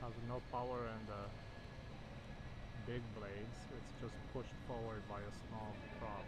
has no power in the big blades. It's just pushed forward by a small prop.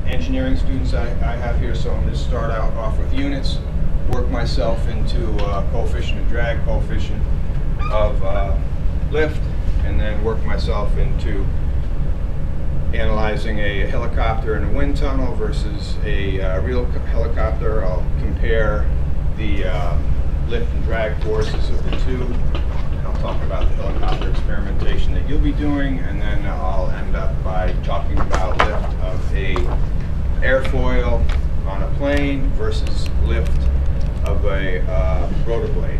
Engineering students I have here, so I'm going to start out off with units, work myself into coefficient of drag, coefficient of lift, and then work myself into analyzing a helicopter in a wind tunnel versus a real helicopter. I'll compare the lift and drag forces of the two. I'll talk about the helicopter experimentation that you'll be doing, and then I'll end up by talking about lift of a airfoil on a plane versus lift of a rotor blade.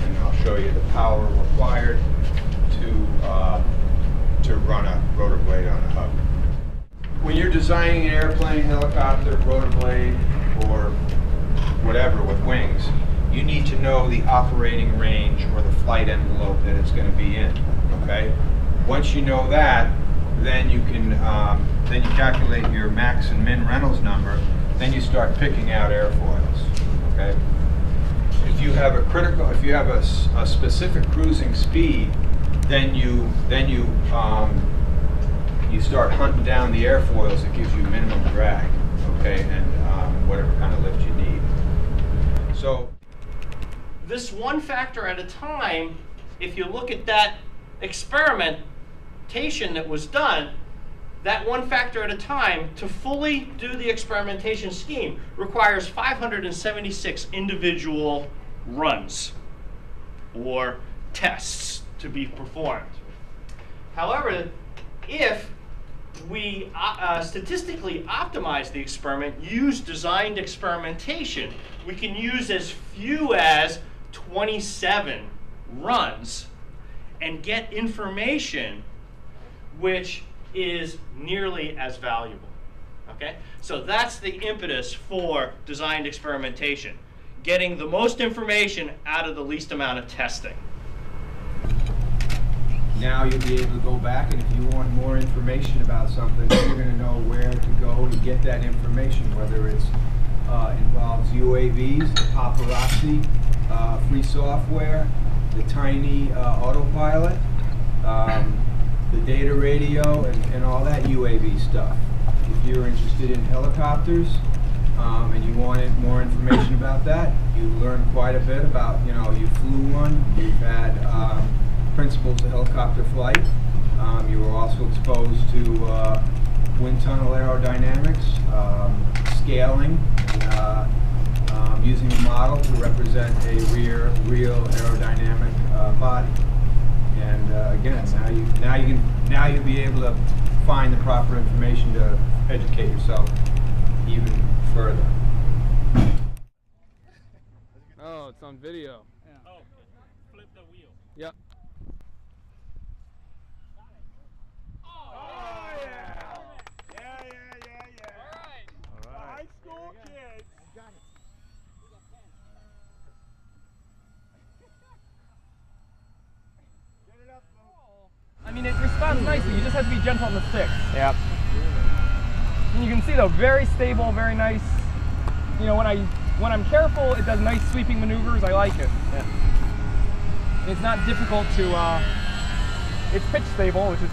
And I'll show you the power required to run a rotor blade on a hub. When you're designing an airplane, helicopter, rotor blade, or whatever with wings, you need to know the operating range or the flight envelope that it's going to be in. Okay. Once you know that, then you can then you calculate your max and min Reynolds number. Then you start picking out airfoils. Okay. If you have a specific cruising speed, then you start hunting down the airfoils that gives you minimum drag. Okay, and whatever kind of lift you need. So. This one factor at a time, if you look at that experimentation that was done, that one factor at a time, to fully do the experimentation scheme, requires 576 individual runs or tests to be performed. However, if we statistically optimize the experiment, use designed experimentation, we can use as few as 27 runs and get information which is nearly as valuable. Okay? So that's the impetus for designed experimentation, getting the most information out of the least amount of testing. Now you'll be able to go back, and if you want more information about something, you're going to know where to go to get that information, whether it's involves UAVs, the paparazzi, free software, the tiny autopilot, the data radio, and all that UAV stuff. If you're interested in helicopters and you wanted more information about that, you learn quite a bit about, you flew one, you've had principles of helicopter flight. You were also exposed to wind tunnel aerodynamics, scaling, using a model to represent a real aerodynamic body. And again, now you'll be able to find the proper information to educate yourself even further. Oh, it's on video. Yeah. Oh, flip the wheel. Yep. I mean, it responds nicely. You just have to be gentle on the sticks. Yep. And you can see though, very stable, very nice. When I'm careful, it does nice sweeping maneuvers. I like it. Yeah. And it's not difficult to. It's pitch stable, which is